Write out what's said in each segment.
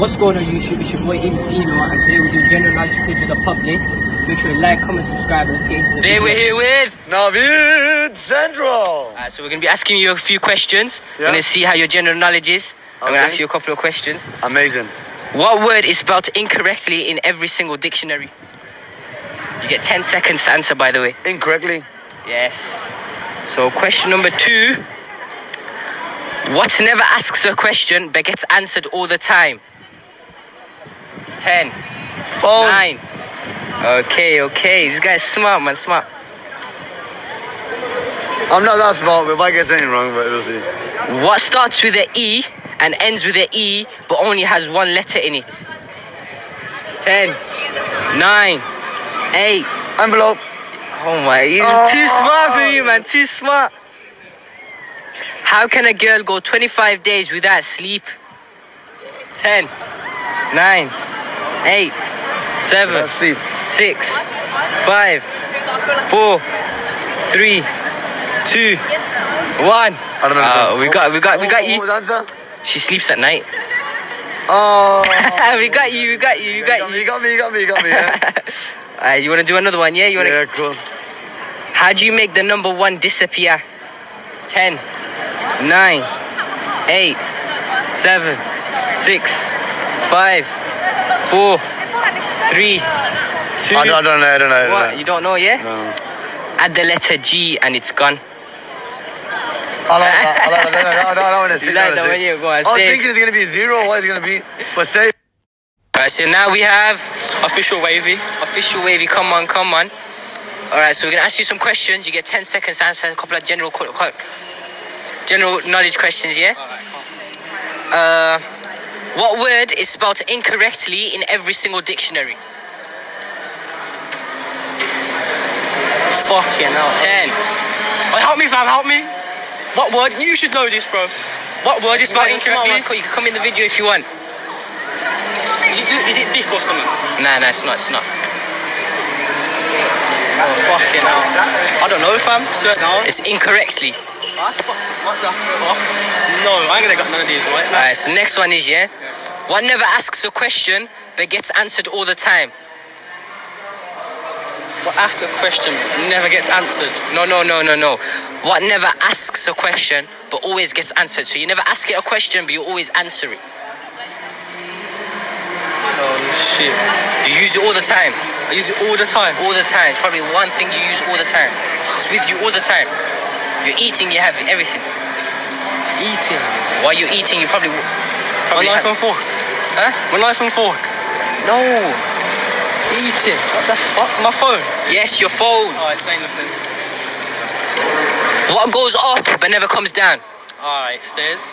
What's going on YouTube? It's your boy Imzino, and today we're doing general knowledge quiz with the public. Make sure you like, comment, subscribe, and let's get into the video. Today we're here with Navid Central. Alright, so we're going to be asking you a few questions. Yeah. We're going to see how your general knowledge is. I'm going to Okay. ask you a couple of questions. Amazing. What word is spelled incorrectly in every single dictionary? You get 10 seconds to answer, by the way. Incorrectly. Yes. So question number 2. What never asks a question but gets answered all the time? 10. Phone. 9. Okay. This guy's smart, man. Smart. I'm not that smart, but if I get something wrong, but we'll see. What starts with an E and ends with an E but only has one letter in it? 10. 9. 8. Envelope. Oh my, he's too smart for you, man. Too smart. How can a girl go 25 days without sleep? 10. 9. 8. 7. Let's sleep. 6. 5. 4. 3. 2. 1. I don't know. We got What you. was the answer? She sleeps at night. Oh. we got you. You got me. Yeah. You want to do another one, yeah? Yeah, cool. How do you make the number 1 disappear? 10. 9. 8. 7. 6. 5. 4. 3. 2. I don't know. What? You don't know, yeah? No. Add the letter G and it's gone. I don't want to see You like that when you go and I was say. thinking it's going to be 0. What is it going to be? But say. Alright, so now we have official wavy, come on. Alright, so we're gonna ask you some questions. You get 10 seconds to answer a couple of general knowledge questions, yeah? What word is spelled incorrectly in every single dictionary? Fucking hell. 10. Wait, help me, fam, help me. What word? You should know this, bro. What word is spelled incorrectly? You can come in the video if you want. Is it dick or something? Nah, it's not. Oh, fucking hell. I don't know, fam. Swear now. It's incorrectly. What the fuck? No, I ain't gonna got none of these, right? Alright, so next one is, yeah? What never asks a question but gets answered all the time? What asks a question never gets answered. No. What never asks a question but always gets answered? So you never ask it a question but you always answer it. Oh, shit. You use it all the time. I use it all the time. All the time. It's probably one thing you use all the time. It's with you all the time. You're eating, you have everything. Eating. While you're eating, you probably My knife have... and fork. Huh? My knife and fork. No. Eating. What the fuck? My phone. Yes, your phone. Alright, say nothing. What goes up but never comes down? Alright, stairs.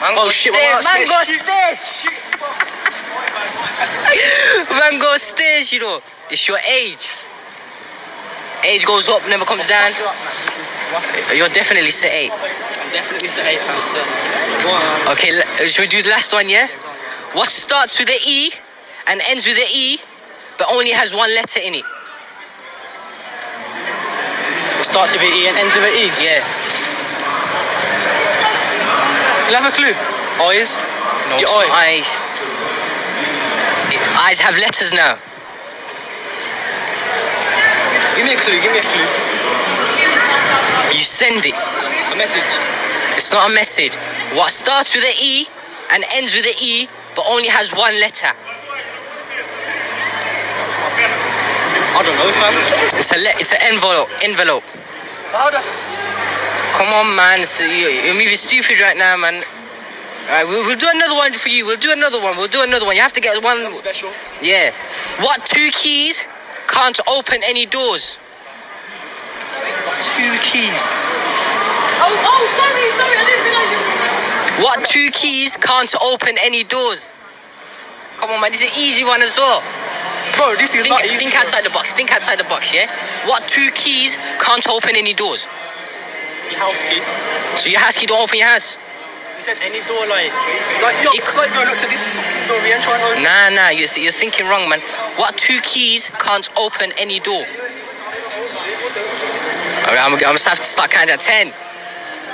Man Oh, goes shit, stairs. what Man about goes stairs. Man goes stairs, you know. It's your age. Age goes up, never comes down. You're definitely set 8. I'm definitely set 8, fam. Go on. Okay, should we do the last one, yeah? What starts with an E and ends with an E, but only has one letter in it? It starts with an E and ends with an E. Yeah. You'll have a clue. Eyes. No, Your it's not eye. eyes. Eyes have letters now. Give me a clue. You send it. A message. It's not a message. What starts with an E and ends with an E, but only has one letter? I don't know, fam. It's an envelope. How the... Come on, man. You're moving stupid right now, man. Alright, we'll do another one for you. We'll do another one. You have to get one. Special. Yeah. What 2 keys can't open any doors? 2 keys. Sorry, I didn't realize you. What 2 keys can't open any doors? Come on, man. This is an easy one as well. Bro, this is not easy. Think outside the box, yeah? What 2 keys can't open any doors? Your house key. So your house key don't open your house? You said any door, like go look to this door and try and open. Nah, you're thinking wrong, man. What 2 keys can't open any door? Okay, I'm gonna have to start counting at 10.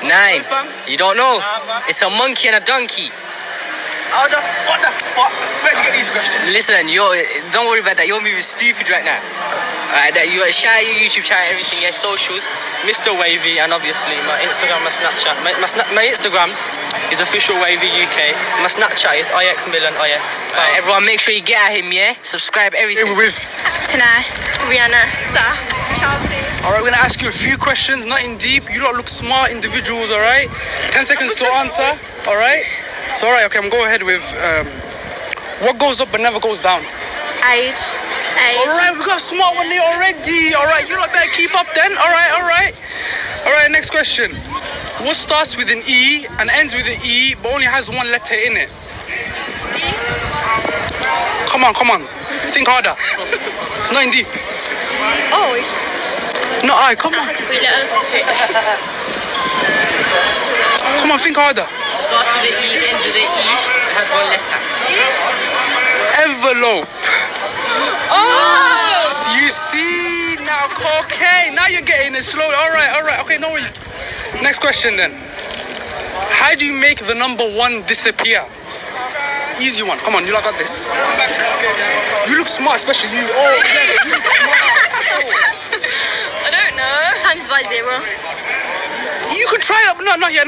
9. You don't know? Nah, fam. It's a monkey and a donkey. What the fuck? easy questions. Listen, don't worry about that. You're moving stupid right now. Alright, you shout your YouTube channel, everything, your socials. Mr. Wavy, and obviously my Instagram, my Snapchat. My Instagram is official Wavy UK. My Snapchat is ixmillanix. Everyone, make sure you get at him, yeah? Subscribe, everything. With. Tanai, Rihanna, Saf, Chelsea. All right, we're gonna ask you a few questions, nothing deep. You lot look smart individuals, all right? 10 seconds to answer, all right? So, all right, okay, I'm going ahead with what goes up but never goes down. Age. All right, we got a smart one there already. All right, you lot better keep up then. All right. All right, next question. What starts with an E and ends with an E but only has one letter in it? Come on. Think harder. It's not in deep. Oh. No, I. Come on. Has 3 letters. Come on, think harder. Starts with an E, ends with an E, it has one letter. Envelope. Oh. You see now, okay. Now you're getting it slowly. All right. Okay, no worries. Next question then. How do you make the number 1 disappear? Easy one. Come on, you lot got this. You look smart, especially you. Oh, yes, you look smart. I don't know. Times by 0. You could try it. No, not yet.